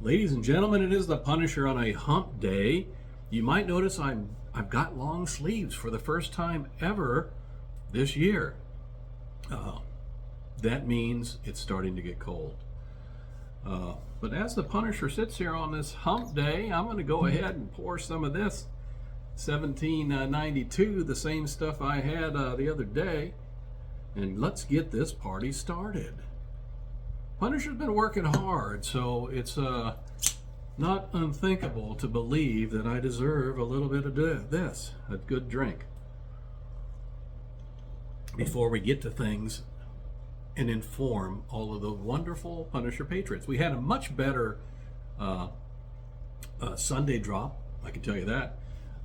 Ladies and gentlemen, it is the Punisher on a hump day. You might notice I've got long sleeves for the first time ever this year. That means it's starting to get cold. But as the Punisher sits here on this hump day, I'm going to go ahead and pour some of this 1792, the same stuff I had the other day, and let's get this party started. Punisher's been working hard, so it's not unthinkable to believe that I deserve a little bit of this, a good drink, before we get to things and inform all of the wonderful Punisher patriots. We had a much better Sunday drop, I can tell you that.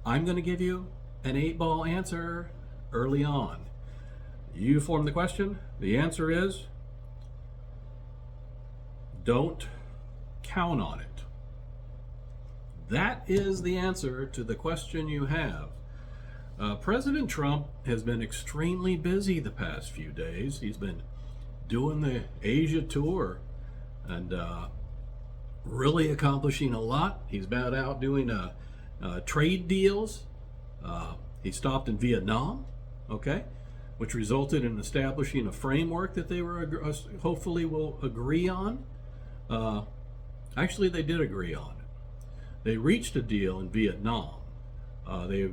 I'm going to give you an 8-ball answer early on. You form the question. The answer is don't count on it. That is the answer to the question you have. President Trump has been extremely busy the past few days. He's been doing the Asia tour and really accomplishing a lot. He's been out doing trade deals. He stopped in Vietnam, okay, which resulted in establishing a framework that they were hopefully will agree on. Actually, they did agree on it. They reached a deal in Vietnam. They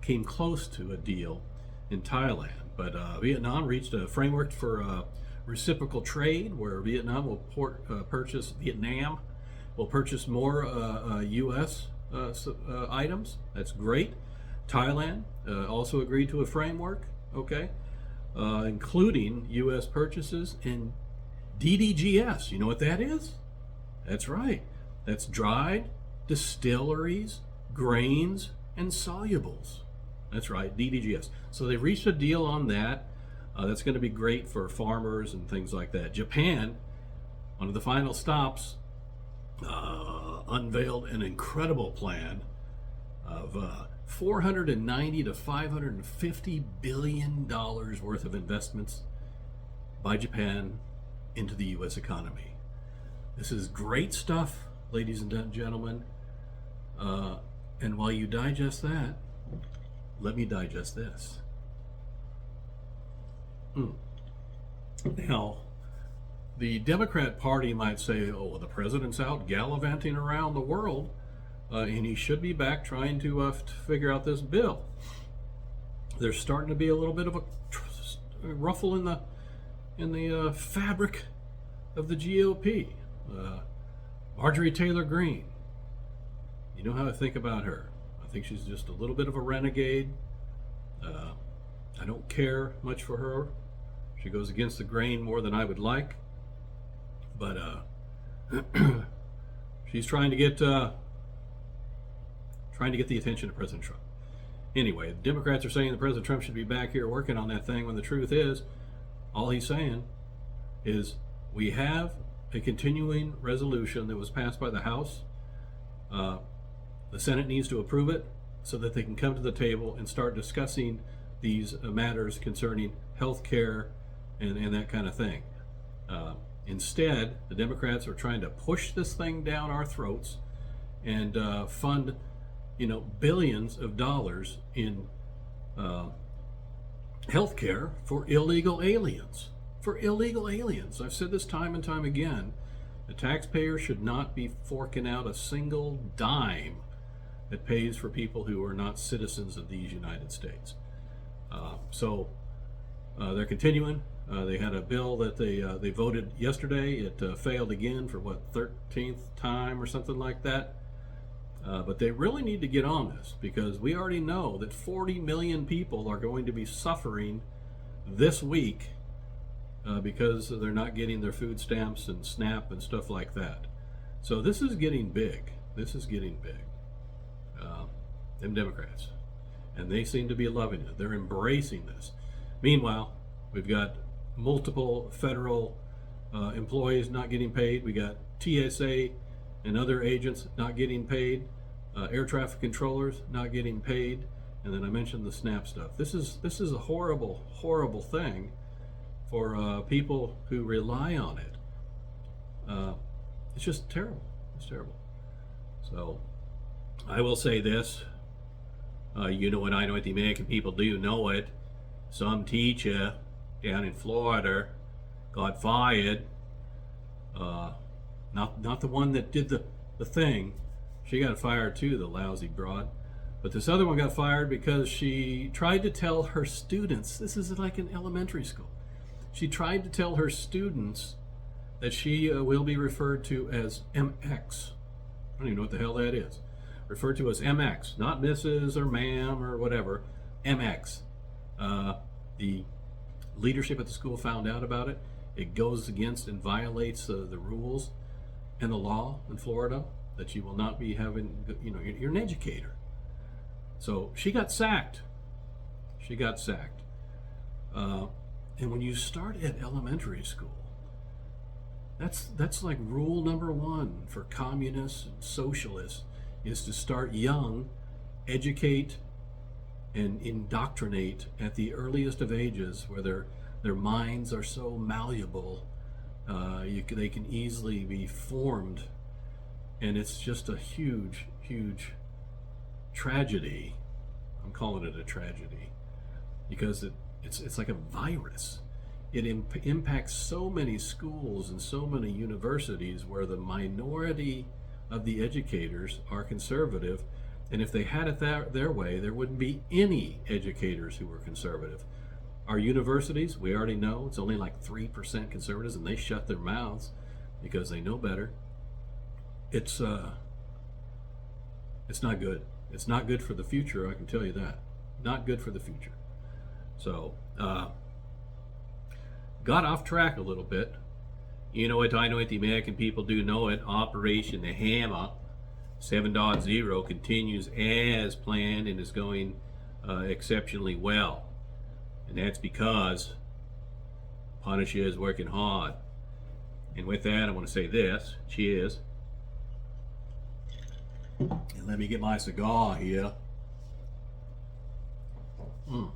came close to a deal in Thailand, but Vietnam reached a framework for reciprocal trade, where Vietnam will purchase more U.S. Items. That's great. Thailand also agreed to a framework, okay, including U.S. purchases in DDGS. You know what that is? That's right. That's dried distilleries, grains, and solubles. That's right, DDGS. So they reached a deal on that. That's going to be great for farmers and things like that. Japan, one of the final stops, unveiled an incredible plan of $490 to $550 billion worth of investments by Japan into the U.S. economy. This is great stuff, ladies and gentlemen. And while you digest that, let me digest this. Now, the Democrat Party might say, oh, well, the president's out gallivanting around the world, and he should be back trying to figure out this bill. There's starting to be a little bit of a ruffle in the fabric of the GOP. Marjorie Taylor Greene, you know how I think about her. I think she's just a little bit of a renegade. I don't care much for her. She goes against the grain more than I would like. But she's trying to get the attention of President Trump. Anyway, the Democrats are saying that President Trump should be back here working on that thing, when the truth is, all he's saying is we have a continuing resolution that was passed by the House. The Senate needs to approve it so that they can come to the table and start discussing these matters concerning health care and that kind of thing. Instead, the Democrats are trying to push this thing down our throats and fund, billions of dollars in health care for illegal aliens. I've said this time and time again. The taxpayer should not be forking out a single dime that pays for people who are not citizens of these United States. So they're continuing. They had a bill that they voted yesterday. It failed again for 13th time or something like that. But they really need to get on this, because we already know that 40 million people are going to be suffering this week because they're not getting their food stamps and SNAP and stuff like that. So this is getting big. Them Democrats. And they seem to be loving it. They're embracing this. Meanwhile, we've got multiple federal employees not getting paid. We got TSA and other agents not getting paid. Air traffic controllers not getting paid. And then I mentioned the SNAP stuff. This is a horrible, horrible thing for people who rely on it. It's just terrible. It's terrible. So I will say this. You know what I know what the American people do know it. Some teacher down in Florida got fired. Not the one that did the thing. She got fired too, the lousy broad. But this other one got fired because she tried to tell her students, this is like in elementary school, she tried to tell her students that she will be referred to as MX. I don't even know what the hell that is. Referred to as MX, not Mrs. or Ma'am or whatever, MX. The leadership at the school found out about it. It goes against and violates the rules and the law in Florida that you will not be having, you're an educator. So she got sacked. She got sacked. And when you start at elementary school, that's like rule number one for communists and socialists, is to start young, educate, and indoctrinate at the earliest of ages, where their minds are so malleable, they can easily be formed. And it's just a huge, huge tragedy. I'm calling it a tragedy because it's like a virus. It impacts so many schools and so many universities where the minority of the educators are conservative, and if they had it their way, there wouldn't be any educators who were conservative. Our universities, we already know, it's only like 3% conservatives, and they shut their mouths because they know better. It's not good. It's not good for the future, I can tell you that. Not good for the future. So, got off track a little bit. You know what I know what the American people do know it. Operation the Hammer 7.0 continues as planned and is going exceptionally well. And that's because Punisher is working hard. And with that, I want to say this. Cheers. And let me get my cigar here. And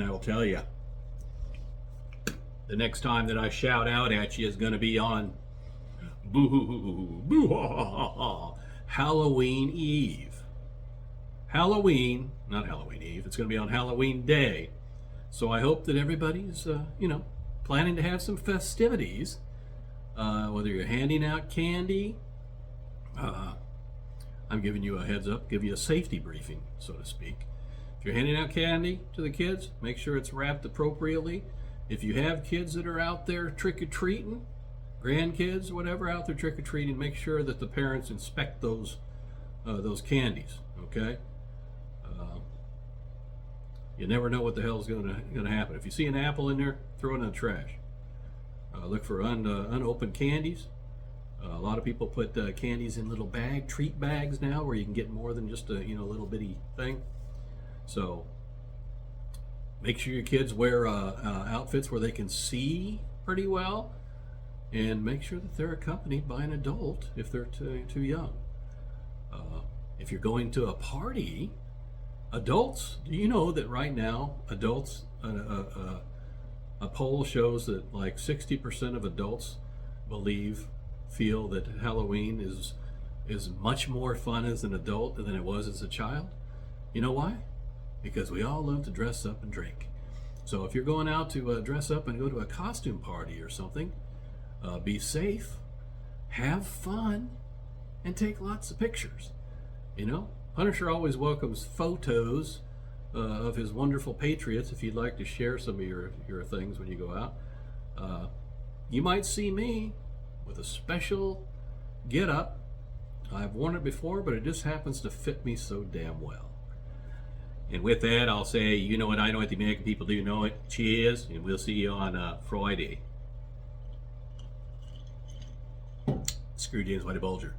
I will tell you, the next time that I shout out at you is going to be on Halloween Eve. Not Halloween Eve, it's going to be on Halloween Day. So I hope that everybody's, planning to have some festivities, whether you're handing out candy. I'm giving you a heads up, give you a safety briefing, so to speak. If you're handing out candy to the kids, make sure it's wrapped appropriately. If you have kids that are out there trick-or-treating, grandkids, whatever, out there trick-or-treating, make sure that the parents inspect those candies, okay? You never know what the hell is going to happen. If you see an apple in there, throw it in the trash. Look for unopened candies. A lot of people put candies in little treat bags now, where you can get more than just a little bitty thing. So make sure your kids wear outfits where they can see pretty well, and make sure that they're accompanied by an adult if they're too young. If you're going to a party, adults, do you know that right now adults, a poll shows that like 60% of adults feel that Halloween is much more fun as an adult than it was as a child? You know why? Because we all love to dress up and drink. So if you're going out to dress up and go to a costume party or something, be safe, have fun, and take lots of pictures. Punisher always welcomes photos of his wonderful patriots. If you'd like to share some of your things when you go out, you might see me with a special get-up. I've worn it before, but it just happens to fit me so damn well. And with that, I'll say, you know what I know what the American people do know it. Cheers, and we'll see you on Friday. Screw James Whitey Bulger.